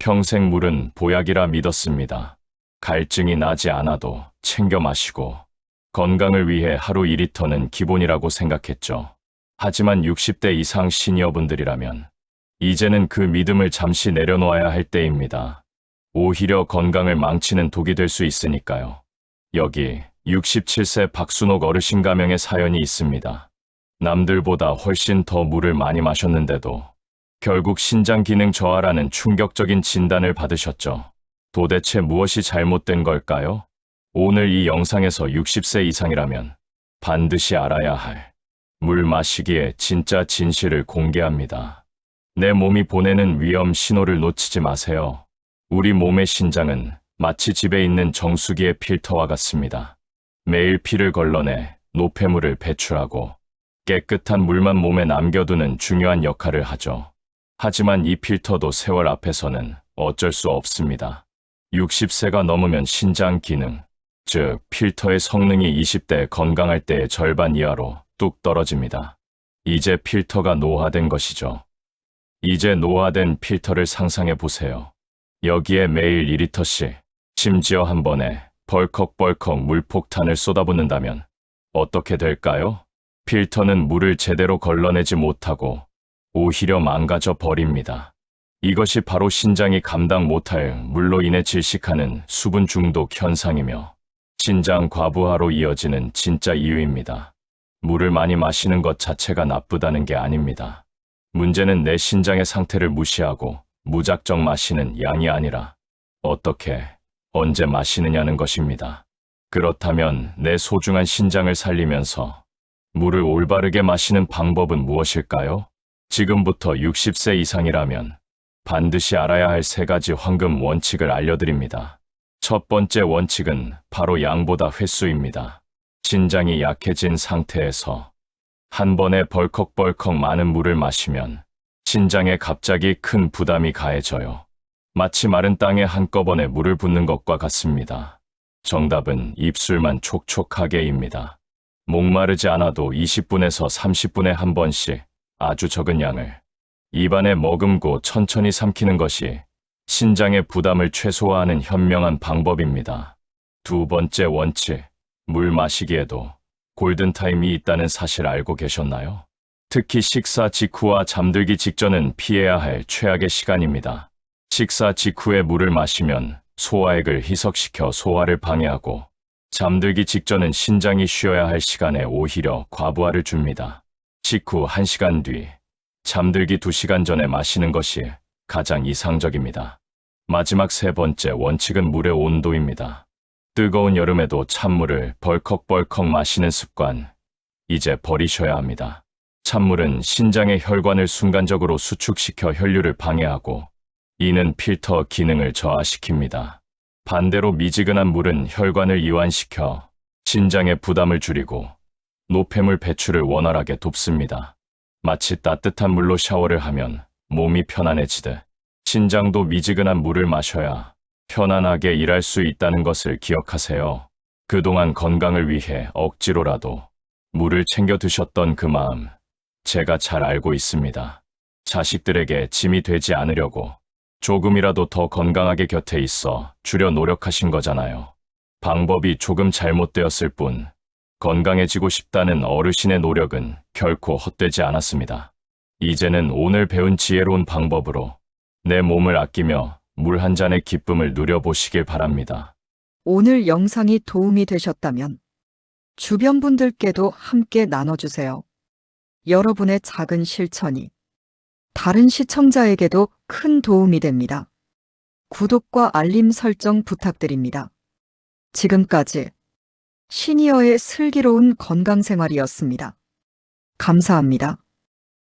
평생 물은 보약이라 믿었습니다. 갈증이 나지 않아도 챙겨 마시고 건강을 위해 하루 2리터는 기본이라고 생각했죠. 하지만 60대 이상 시니어분들이라면 이제는 그 믿음을 잠시 내려놓아야 할 때입니다. 오히려 건강을 망치는 독이 될 수 있으니까요. 여기 67세 박순옥 어르신 가명의 사연이 있습니다. 남들보다 훨씬 더 물을 많이 마셨는데도 결국 신장 기능 저하라는 충격적인 진단을 받으셨죠. 도대체 무엇이 잘못된 걸까요? 오늘 이 영상에서 60세 이상이라면 반드시 알아야 할 물 마시기의 진짜 진실을 공개합니다. 내 몸이 보내는 위험 신호를 놓치지 마세요. 우리 몸의 신장은 마치 집에 있는 정수기의 필터와 같습니다. 매일 피를 걸러내 노폐물을 배출하고 깨끗한 물만 몸에 남겨두는 중요한 역할을 하죠. 하지만 이 필터도 세월 앞에서는 어쩔 수 없습니다. 60세가 넘으면 신장 기능, 즉 필터의 성능이 20대 건강할 때의 절반 이하로 뚝 떨어집니다. 이제 필터가 노화된 것이죠. 이제 노화된 필터를 상상해 보세요. 여기에 매일 2리터씩, 심지어 한 번에 벌컥벌컥 물폭탄을 쏟아붓는다면 어떻게 될까요? 필터는 물을 제대로 걸러내지 못하고 오히려 망가져 버립니다. 이것이 바로 신장이 감당 못할 물로 인해 질식하는 수분 중독 현상이며 신장 과부하로 이어지는 진짜 이유입니다. 물을 많이 마시는 것 자체가 나쁘다는 게 아닙니다. 문제는 내 신장의 상태를 무시하고 무작정 마시는 양이 아니라 어떻게, 언제 마시느냐는 것입니다. 그렇다면 내 소중한 신장을 살리면서 물을 올바르게 마시는 방법은 무엇일까요? 지금부터 60세 이상이라면 반드시 알아야 할 3가지 황금 원칙을 알려드립니다. 첫 번째 원칙은 바로 양보다 횟수입니다. 신장이 약해진 상태에서 한 번에 벌컥벌컥 많은 물을 마시면 신장에 갑자기 큰 부담이 가해져요. 마치 마른 땅에 한꺼번에 물을 붓는 것과 같습니다. 정답은 입술만 촉촉하게입니다. 목마르지 않아도 20분에서 30분에 한 번씩 아주 적은 양을 입안에 머금고 천천히 삼키는 것이 신장의 부담을 최소화하는 현명한 방법입니다. 두 번째 원칙, 물 마시기에도 골든타임이 있다는 사실 알고 계셨나요? 특히 식사 직후와 잠들기 직전은 피해야 할 최악의 시간입니다. 식사 직후에 물을 마시면 소화액을 희석시켜 소화를 방해하고 잠들기 직전은 신장이 쉬어야 할 시간에 오히려 과부하를 줍니다. 식후 1시간 뒤, 잠들기 2시간 전에 마시는 것이 가장 이상적입니다. 마지막 3번째 원칙은 물의 온도입니다. 뜨거운 여름에도 찬물을 벌컥벌컥 마시는 습관, 이제 버리셔야 합니다. 찬물은 신장의 혈관을 순간적으로 수축시켜 혈류를 방해하고 이는 필터 기능을 저하시킵니다. 반대로 미지근한 물은 혈관을 이완시켜 신장의 부담을 줄이고 노폐물 배출을 원활하게 돕습니다. 마치 따뜻한 물로 샤워를 하면 몸이 편안해지듯 신장도 미지근한 물을 마셔야 편안하게 일할 수 있다는 것을 기억하세요. 그동안 건강을 위해 억지로라도 물을 챙겨 드셨던 그 마음, 제가 잘 알고 있습니다. 자식들에게 짐이 되지 않으려고 조금이라도 더 건강하게 곁에 있어 주려 노력하신 거잖아요. 방법이 조금 잘못되었을 뿐 건강해지고 싶다는 어르신의 노력은 결코 헛되지 않았습니다. 이제는 오늘 배운 지혜로운 방법으로 내 몸을 아끼며 물 한 잔의 기쁨을 누려보시길 바랍니다. 오늘 영상이 도움이 되셨다면 주변 분들께도 함께 나눠주세요. 여러분의 작은 실천이 다른 시청자에게도 큰 도움이 됩니다. 구독과 알림 설정 부탁드립니다. 지금까지 시니어의 슬기로운 건강생활이었습니다. 감사합니다.